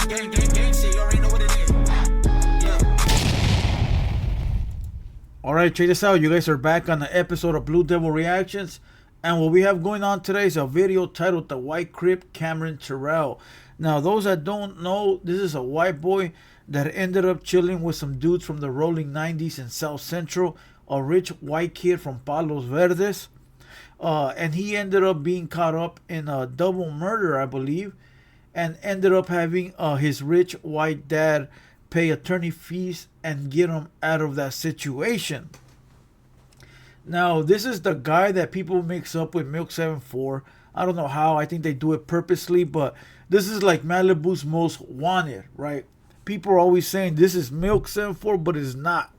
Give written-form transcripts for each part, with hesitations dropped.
Gang shit, you already know what it is. Alright, check this out. You guys are back on the episode of Blue Devil Reactions. And what we have going on today is a video titled The White Crip Cameron Terrel. Now, those that don't know, this is a white boy that ended up chilling with some dudes from the Rolling 90s in South Central. A rich white kid from Palos, Verdes. And he ended up being caught up in a double murder, I believe. And ended up having his rich white dad pay attorney fees and get him out of that situation. Now, this is the guy that people mix up with Milk 74. I don't know how. I think they do it purposely, but this is like Malibu's Most Wanted, right? People are always saying this is Milk 74, but it's not,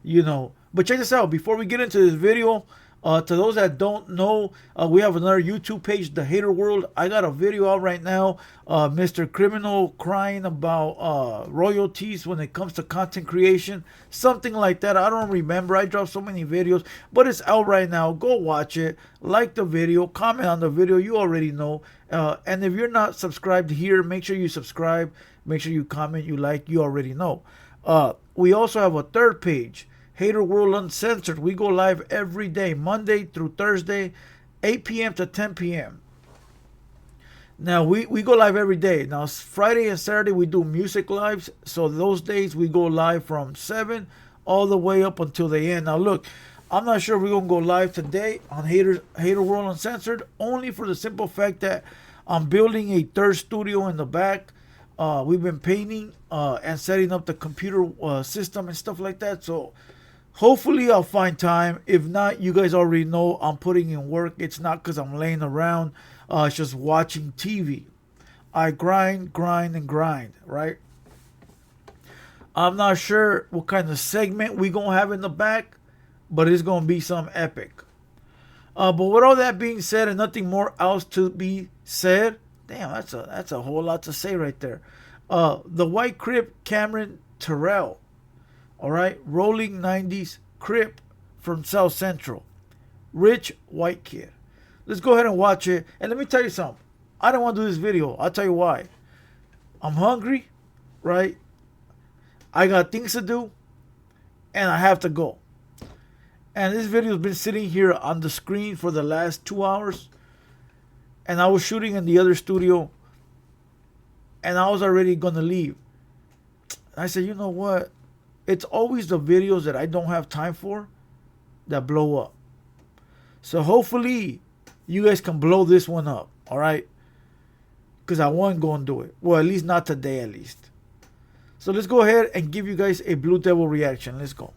you know. But check this out. Before we get into this video, to those that don't know, we have another YouTube page, The Hater World. I got a video out right now, Mr. Criminal crying about royalties when it comes to content creation, something like that. I don't remember. I dropped so many videos, but it's out right now. Go watch it, like the video, comment on the video. You already know. And if you're not subscribed here, make sure you subscribe. Make sure you comment, you like. You already know. We also have a third page, Hater World Uncensored. We go live every day, Monday through Thursday, 8 p.m. to 10 p.m. Now, we go live every day. Now, Friday and Saturday, we do music lives. So those days, we go live from 7 all the way up until the end. Now, look, I'm not sure we're going to go live today on Hater World Uncensored, only for the simple fact that I'm building a third studio in the back. We've been painting and setting up the computer system and stuff like that. So hopefully I'll find time. If not, you guys already know I'm putting in work. It's not because I'm laying around. It's just watching TV. I grind, and grind, right? I'm not sure what kind of segment we going to have in the back, but it's going to be some epic. But with all that being said and nothing more else to be said, damn, that's a whole lot to say right there. The White Crip Cameron Terrel. All right, Rolling 90s Crip from South Central. Rich white kid. Let's go ahead and watch it. And let me tell you something. I don't want to do this video. I'll tell you why. I'm hungry, right? I got things to do, and I have to go. And this video has been sitting here on the screen for the last 2 hours. And I was shooting in the other studio, and I was already going to leave. I said, you know what? It's always the videos that I don't have time for that blow up. So hopefully you guys can blow this one up, all right? Because I wasn't going to do it. Well, at least not today, at least. So let's go ahead and give you guys a Blue Devil reaction. Let's go.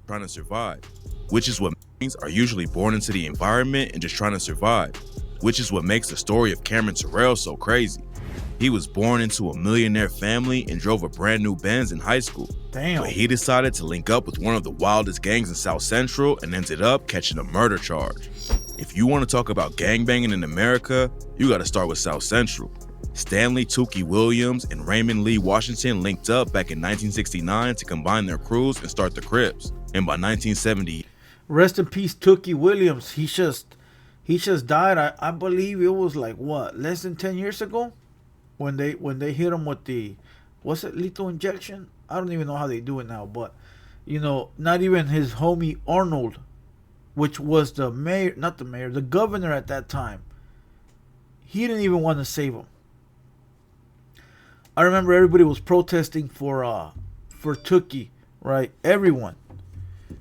Trying to survive, which is what means are usually born into the environment and just trying to survive, which is what makes the story of Cameron Terrel so crazy. He was born into a millionaire family and drove a brand new Benz in high school. Damn. But he decided to link up with one of the wildest gangs in South Central and ended up catching a murder charge. If you want to talk about gangbanging in America, you got to start with South Central. Stanley Tookie Williams and Raymond Lee Washington linked up back in 1969 to combine their crews and start the Crips. And by 1970, rest in peace, Tookie Williams. He just died. I believe it was like what, less than 10 years ago, when they hit him with the, what's it, lethal injection? I don't even know how they do it now, but you know, not even his homie Arnold, which was the mayor, not the mayor, the governor at that time. He didn't even want to save him. I remember everybody was protesting for Tookie, right? Everyone,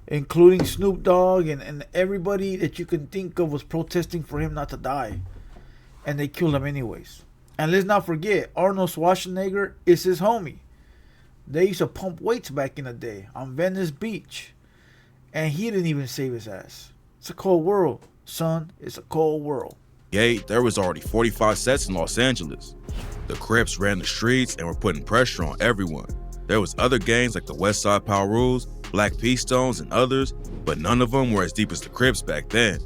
including Snoop Dogg and everybody that you can think of was protesting for him not to die. And they killed him anyways. And let's not forget, Arnold Schwarzenegger is his homie. They used to pump weights back in the day on Venice Beach. And he didn't even save his ass. It's a cold world, son. It's a cold world. there was already 45 sets in Los Angeles. The Crips ran the streets and were putting pressure on everyone. There was other gangs like the West Side Palos, Black P-Stones, and others, but none of them were as deep as the Crips back then.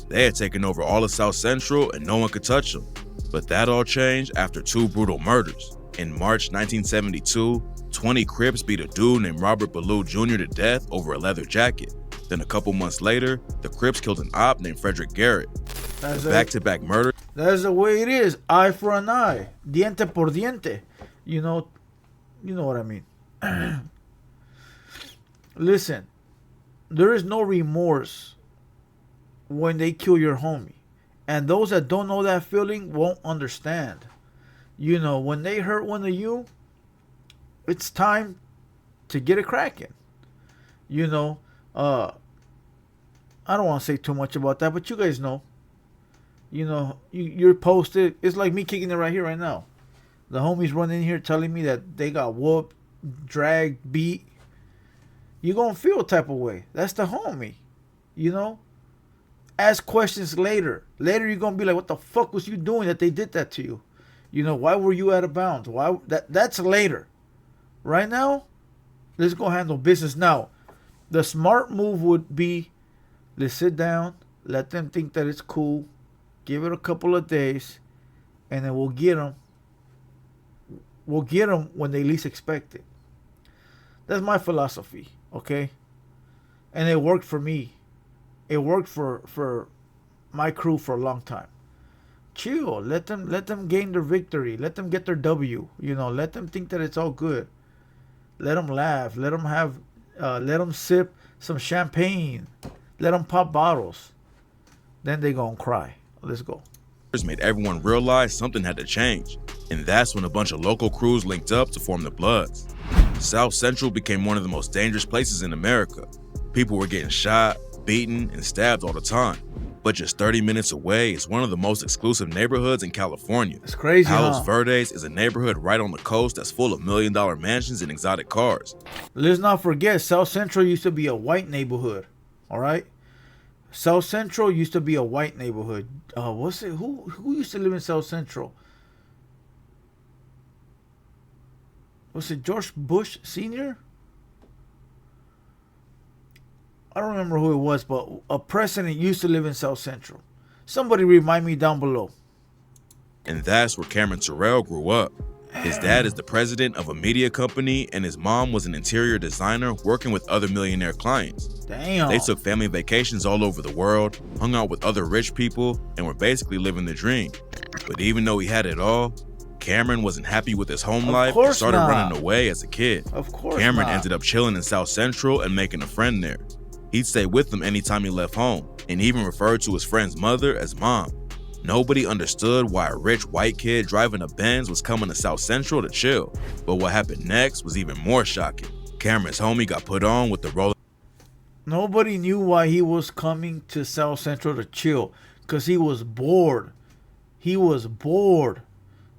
They had taken over all of South Central and no one could touch them. But that all changed after 2 brutal murders. In March 1972, 20 Crips beat a dude named Robert Ballou Jr. to death over a leather jacket. Then a couple months later, the Crips killed an op named Frederick Garrett. The back-to-back murders That's the way it is. Eye for an eye. Diente por diente. You know what I mean. Listen, there is no remorse when they kill your homie. And those that don't know that feeling won't understand. You know, when they hurt one of you, it's time to get it cracking. You know, I don't want to say too much about that, but you guys know. You know, you're posted. It's like me kicking it right here, right now. The homies run in here telling me that they got whooped, dragged, beat. You're going to feel a type of way. That's the homie. You know? Ask questions later. Later you're going to be like, what the fuck was you doing that they did that to you? You know, why were you out of bounds? Why? That's later. Right now, let's go handle business. Now, the smart move would be, let's sit down, let them think that it's cool, give it a couple of days, and then we'll get them. We'll get them when they least expect it. That's my philosophy, okay? And it worked for me. It worked for my crew for a long time. Chill. Let them gain their victory. Let them get their W. You know, let them think that it's all good. Let them laugh. Let them sip some champagne. Let them pop bottles. Then they gonna cry. Let's go. Made everyone realize something had to change, and that's when a bunch of local crews linked up to form the Bloods. South Central became one of the most dangerous places in America. People were getting shot, beaten, and stabbed all the time. But just 30 minutes away is one of the most exclusive neighborhoods in California. It's crazy, Palos huh? Verdes is a neighborhood right on the coast that's full of million-dollar mansions and exotic cars. Let's not forget, South Central used to be a white neighborhood. All right? South Central used to be a white neighborhood. What's it? Who used to live in South Central? Was it George Bush Sr.? I don't remember who it was, but a president used to live in South Central. Somebody remind me down below. And that's where Cameron Terrel grew up. His dad is the president of a media company, and his mom was an interior designer working with other millionaire clients. Damn. They took family vacations all over the world, hung out with other rich people, and were basically living the dream. But even though he had it all, Cameron wasn't happy with his home life and started running away as a kid. Of course Cameron not. ended up chilling in South Central and making a friend there. He'd stay with them anytime he left home, and even referred to his friend's mother as mom. Nobody understood why a rich white kid driving a Benz was coming to South Central to chill. But what happened next was even more shocking. Cameron's homie got put on with the Rollin. Nobody knew why he was coming to South Central to chill, because he was bored. He was bored.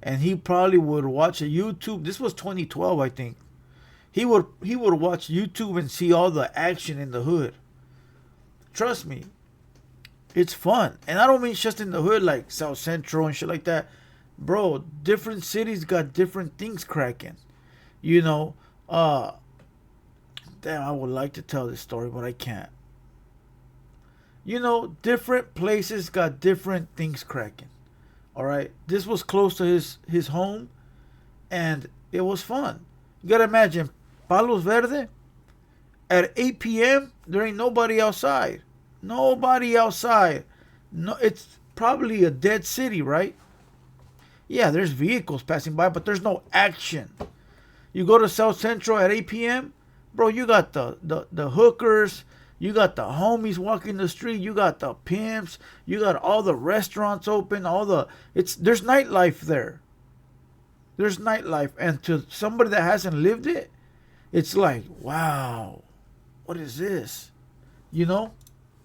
And he probably would watch a YouTube. This was 2012, I think. He would watch YouTube and see all the action in the hood. Trust me, it's fun. And I don't mean just in the hood like South Central and shit like that. Bro, different cities got different things cracking. You know, damn, I would like to tell this story, but I can't. You know, different places got different things cracking. All right, this was close to his home, and it was fun. You gotta imagine, Palos Verdes, at 8 p.m., there ain't nobody outside. Nobody outside. No, it's probably a dead city, right? Yeah, there's vehicles passing by, but there's no action. You go to South Central at 8 p.m., bro, you got the hookers, you got the homies walking the street, you got the pimps, you got all the restaurants open, there's nightlife there. There's nightlife, and to somebody that hasn't lived it, it's like, wow, what is this? You know?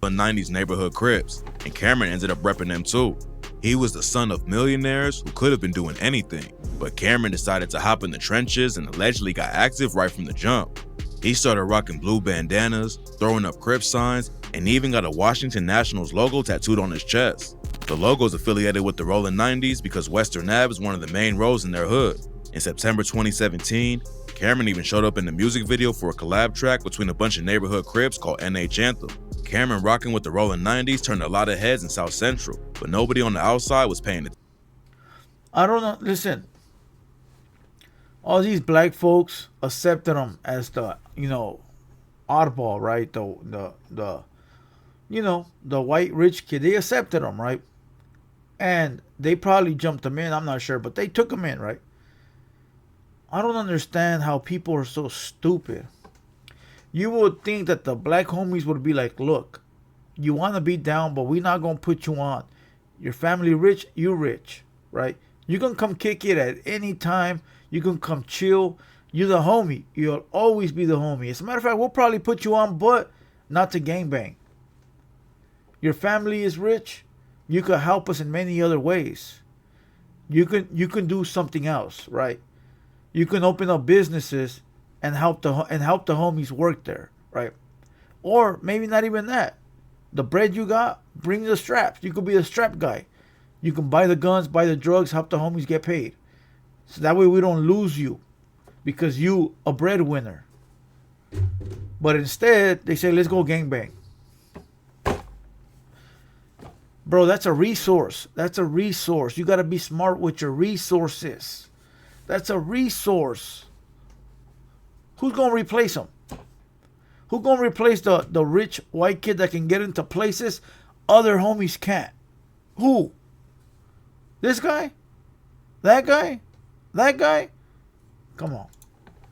The 90s neighborhood Crips, and Cameron ended up repping them too. He was the son of millionaires who could have been doing anything, but Cameron decided to hop in the trenches and allegedly got active right from the jump. He started rocking blue bandanas, throwing up Crip signs, and even got a Washington Nationals logo tattooed on his chest. The logo is affiliated with the Rollin 90s because Western Ave is one of the main roads in their hood. In September 2017, Cameron even showed up in the music video for a collab track between a bunch of neighborhood Crips called NH Anthem. Cameron rocking with the Rollin 90s turned a lot of heads in South Central, but nobody on the outside was paying attention. I don't know. Listen, all these black folks accepted him as the, oddball, right? The white rich kid. They accepted him, right? And they probably jumped him in. I'm not sure, but they took him in, right? I don't understand how people are so stupid. You would think that the black homies would be like, look, you want to be down, but we're not going to put you on. Your family rich, you rich, right? You can come kick it at any time. You can come chill. You're the homie. You'll always be the homie. As a matter of fact, we'll probably put you on, but not to gangbang. Your family is rich. You could help us in many other ways. You can do something else, right? You can open up businesses and help the homies work there, right? Or maybe not even that. The bread you got, bring the straps. You could be the strap guy. You can buy the guns, buy the drugs, help the homies get paid. So that way we don't lose you because you a breadwinner. But instead, they say, let's go gangbang. Bro, that's a resource. That's a resource. You got to be smart with your resources. That's a resource. Who's going to replace them? Who's going to replace the rich white kid that can get into places other homies can't? Who? This guy? That guy? That guy? Come on.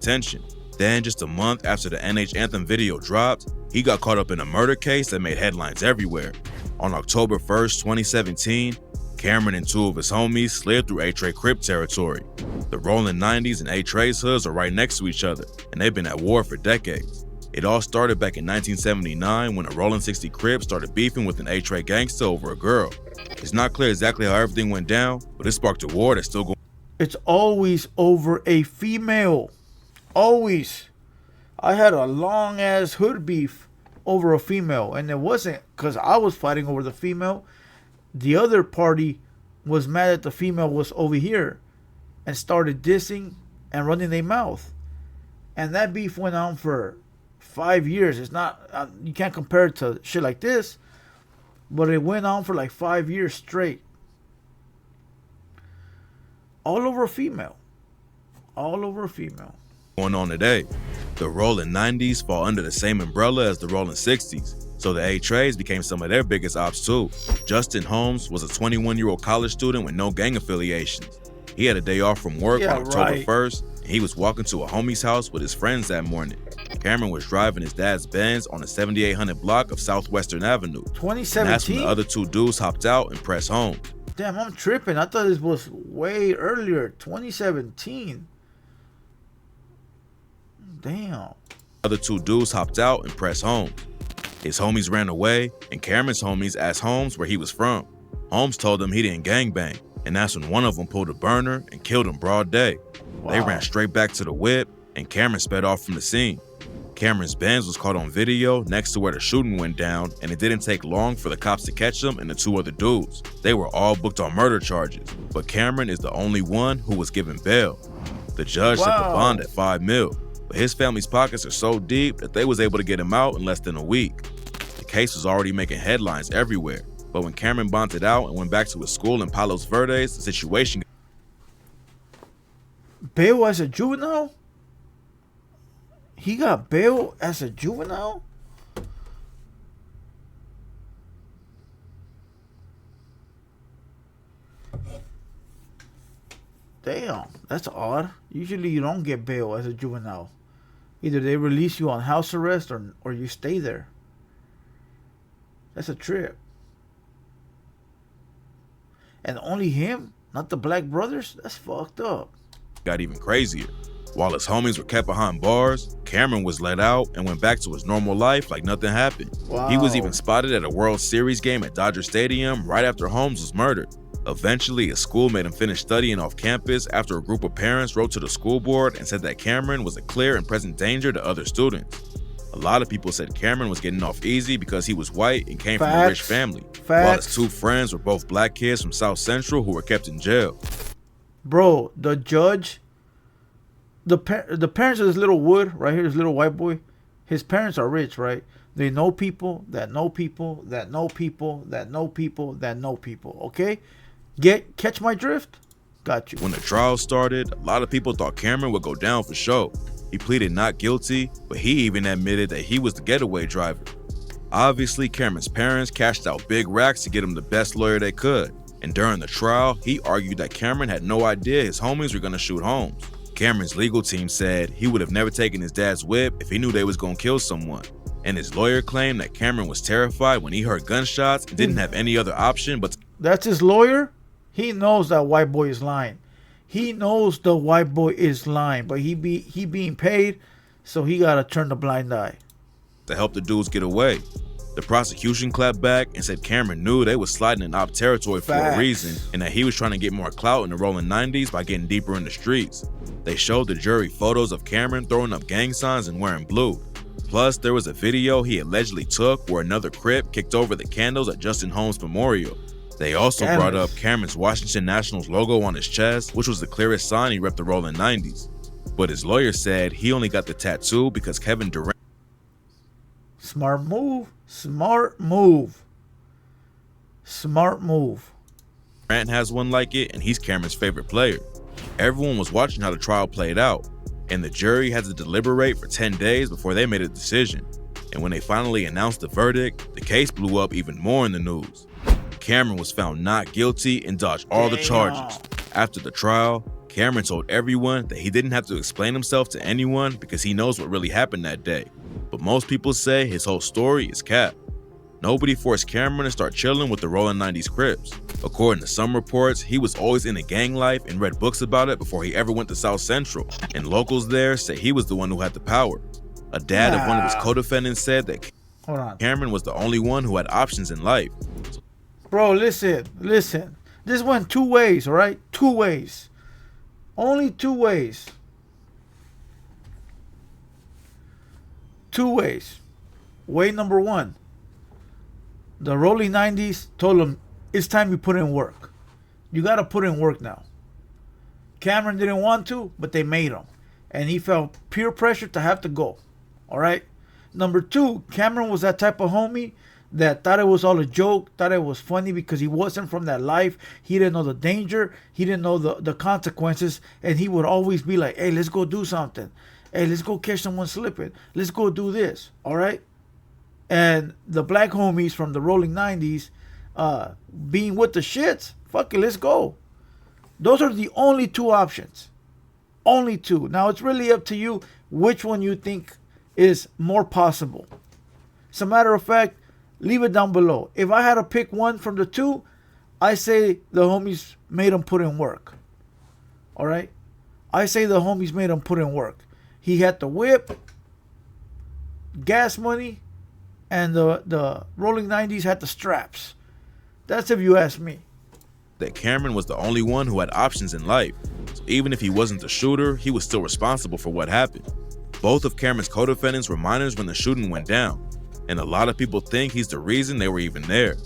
Attention. Then, just a month after the NH Anthem video dropped, he got caught up in a murder case that made headlines everywhere. On October 1st, 2017, Cameron and two of his homies slid through A-Tray Crip territory. The Rollin 90s and A-Tray's hoods are right next to each other, and they've been at war for decades. It all started back in 1979 when a Rollin 60 Crip started beefing with an A-Tray gangster over a girl. It's not clear exactly how everything went down, but it sparked a war that's still going. It's always over a female. Always. I had a long ass hood beef over a female, and it wasn't because I was fighting over the female. The other party was mad that the female was over here and started dissing and running their mouth. And that beef went on for 5 years. It's not, you can't compare it to shit like this, but it went on for like 5 years straight. All over a female. All over a female. Going on today. The Rollin 90s fall under the same umbrella as the Rollin 60s, so the A-Trays became some of their biggest ops too. Justin Holmes was a 21-year-old college student with no gang affiliations. He had a day off from work on October 1st, and he was walking to a homie's house with his friends that morning. Cameron was driving his dad's Benz on the 7800 block of Southwestern Avenue. 2017? And that's when the other two dudes hopped out and pressed home. Damn, I'm tripping. I thought this was way earlier. 2017. Damn. The other two dudes hopped out and pressed home. His homies ran away, and Cameron's homies asked Holmes where he was from. Holmes told them he didn't gangbang, and that's when one of them pulled a burner and killed him broad day. Wow. They ran straight back to the whip, and Cameron sped off from the scene. Cameron's Benz was caught on video next to where the shooting went down, and it didn't take long for the cops to catch him and the two other dudes. They were all booked on murder charges, but Cameron is the only one who was given bail. The judge set the bond at $5 million. But his family's pockets are so deep that they was able to get him out in less than a week. The case was already making headlines everywhere, but when Cameron bonded out and went back to his school in Palos, Verdes, the situation... Bail as a juvenile? He got bail as a juvenile? Damn, that's odd. Usually you don't get bail as a juvenile. Either they release you on house arrest or you stay there. That's a trip. And only him? Not the black brothers? That's fucked up. Got even crazier. While his homies were kept behind bars, Cameron was let out and went back to his normal life like nothing happened. Wow. He was even spotted at a World Series game at Dodger Stadium right after Holmes was murdered. Eventually, his school made him finish studying off campus after a group of parents wrote to the school board and said that Cameron was a clear and present danger to other students. A lot of people said Cameron was getting off easy because he was white and came from a rich family, while his two friends were both black kids from South Central who were kept in jail. Bro, the judge, the parents of this little Wood, right here, this little white boy, his parents are rich, right? They know people that know people that know people that know people that know people, okay? Catch my drift? Got you. When the trial started, a lot of people thought Cameron would go down for show. He pleaded not guilty, but he even admitted that he was the getaway driver. Obviously, Cameron's parents cashed out big racks to get him the best lawyer they could. And during the trial, he argued that Cameron had no idea his homies were gonna shoot Holmes. Cameron's legal team said he would have never taken his dad's whip if he knew they was gonna kill someone. And his lawyer claimed that Cameron was terrified when he heard gunshots and didn't have any other option but to... That's his lawyer? He knows that white boy is lying. He knows the white boy is lying, but he being paid, so he gotta turn the blind eye. to help the dudes get away. The prosecution clapped back and said Cameron knew they was sliding in op territory for a reason, and that he was trying to get more clout in the Rollin 90s by getting deeper in the streets. They showed the jury photos of Cameron throwing up gang signs and wearing blue. Plus, there was a video he allegedly took where another Crip kicked over the candles at Justin Holmes' memorial. They also brought up Cameron's Washington Nationals logo on his chest, which was the clearest sign he repped the Rollin 90s. But his lawyer said he only got the tattoo because Kevin Durant... Smart move. Smart move. Smart move. Durant has one like it, and he's Cameron's favorite player. Everyone was watching how the trial played out, and the jury had to deliberate for 10 days before they made a decision. And when they finally announced the verdict, the case blew up even more in the news. Cameron was found not guilty and dodged all the charges. After the trial, Cameron told everyone that he didn't have to explain himself to anyone because he knows what really happened that day. But most people say his whole story is cap. Nobody forced Cameron to start chilling with the Rollin 90s Crips. According to some reports, he was always into gang life and read books about it before he ever went to South Central, and locals there say he was the one who had the power. A dad of one of his co-defendants said that Cameron was the only one who had options in life. Bro, listen. This went two ways, all right? Two ways. Only two ways. Two ways. Way number one. The Rollin 90s told him, it's time you put in work. You got to put in work now. Cameron didn't want to, but they made him. And he felt peer pressure to have to go. All right? Number two, Cameron was that type of homie that thought it was all a joke, thought it was funny because he wasn't from that life. He didn't know the danger. He didn't know the consequences. And he would always be like, hey, let's go do something. Hey, let's go catch someone slipping. Let's go do this. All right? And the black homies from the Rollin 90s being with the shits, fuck it, let's go. Those are the only two options. Only two. Now, it's really up to you which one you think is more possible. As a matter of fact, leave it down below. If I had to pick one from the two, I say the homies made him put in work. All right? I say the homies made him put in work. He had the whip, gas money, and the Rollin 90s had the straps. That's if you ask me. That Cameron was the only one who had options in life. So even if he wasn't the shooter, he was still responsible for what happened. Both of Cameron's co-defendants were minors when the shooting went down, and a lot of people think he's the reason they were even there.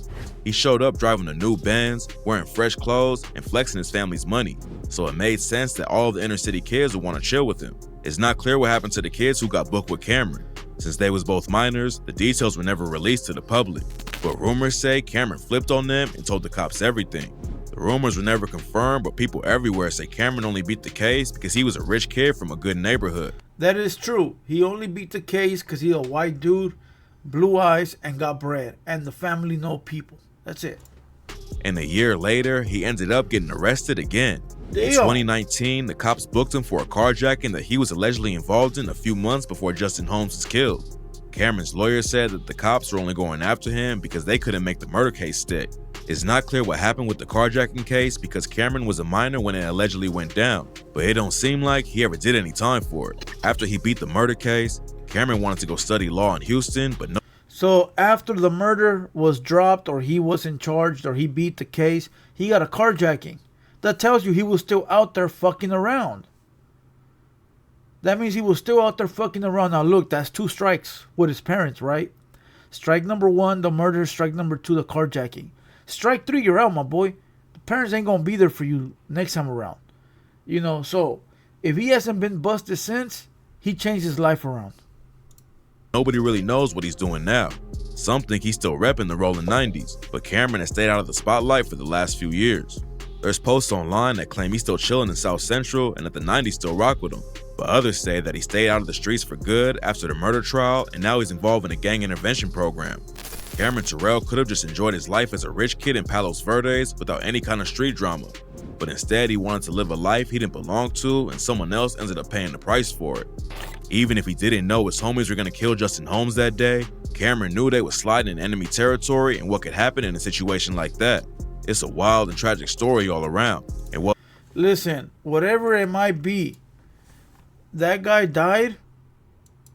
He showed up driving a new Benz, wearing fresh clothes, and flexing his family's money, so it made sense that all the inner city kids would want to chill with him. It's not clear what happened to the kids who got booked with Cameron. Since they was both minors, the details were never released to the public. But rumors say Cameron flipped on them and told the cops everything. The rumors were never confirmed, but people everywhere say Cameron only beat the case because he was a rich kid from a good neighborhood. That is true. He only beat the case because he's a white dude, blue eyes, and got bread. And the family know people. That's it. And a year later, he ended up getting arrested again. Damn. In 2019, the cops booked him for a carjacking that he was allegedly involved in a few months before Justin Holmes was killed. Cameron's lawyer said that the cops were only going after him because they couldn't make the murder case stick. It's not clear what happened with the carjacking case because Cameron was a minor when it allegedly went down, but it don't seem like he ever did any time for it. After he beat the murder case, Cameron wanted to go study law in Houston, but no. So after the murder was dropped, or he wasn't charged, or he beat the case, he got a carjacking. That tells you he was still out there fucking around. That means he was still out there fucking around. Now look, that's two strikes with his parents, right? Strike number one, the murder. Strike number two, the carjacking. Strike three, you're out, my boy. The parents ain't gonna be there for you next time around. You know, so if he hasn't been busted since, he changed his life around. Nobody really knows what he's doing now. Some think he's still repping the Rollin 90s, but Cameron has stayed out of the spotlight for the last few years. There's posts online that claim he's still chilling in South Central and that the 90s still rock with him. But others say that he stayed out of the streets for good after the murder trial and now he's involved in a gang intervention program. Cameron Terrel could have just enjoyed his life as a rich kid in Palos Verdes without any kind of street drama, but instead he wanted to live a life he didn't belong to, and someone else ended up paying the price for it. Even if he didn't know his homies were going to kill Justin Holmes that day, Cameron knew they were sliding in enemy territory and what could happen in a situation like that. It's a wild and tragic story all around. And what Listen, whatever it might be, that guy died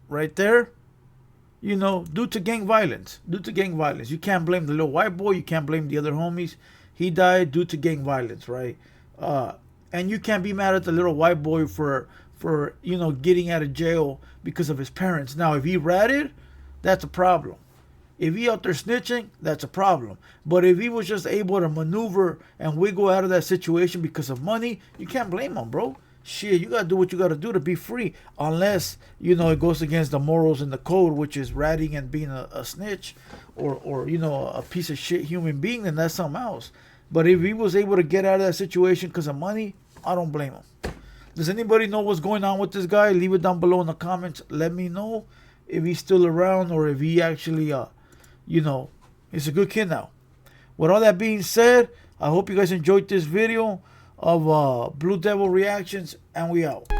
right there, you know, due to gang violence. Due to gang violence. You can't blame the little white boy. You can't blame the other homies. He died due to gang violence, right? And you can't be mad at the little white boy for you know, getting out of jail because of his parents. Now, if he ratted, that's a problem. If he out there snitching, that's a problem. But if he was just able to maneuver and wiggle out of that situation because of money, you can't blame him, bro. Shit, you gotta do what you gotta do to be free. Unless, you know, it goes against the morals in the code, which is ratting and being a snitch or you know, a piece of shit human being, then that's something else. But if he was able to get out of that situation because of money, I don't blame him. Does anybody know what's going on with this guy? Leave it down below in the comments. Let me know if he's still around or if he actually, you know, he's a good kid now. With all that being said, I hope you guys enjoyed this video of Blue Devil Reactions, and we out.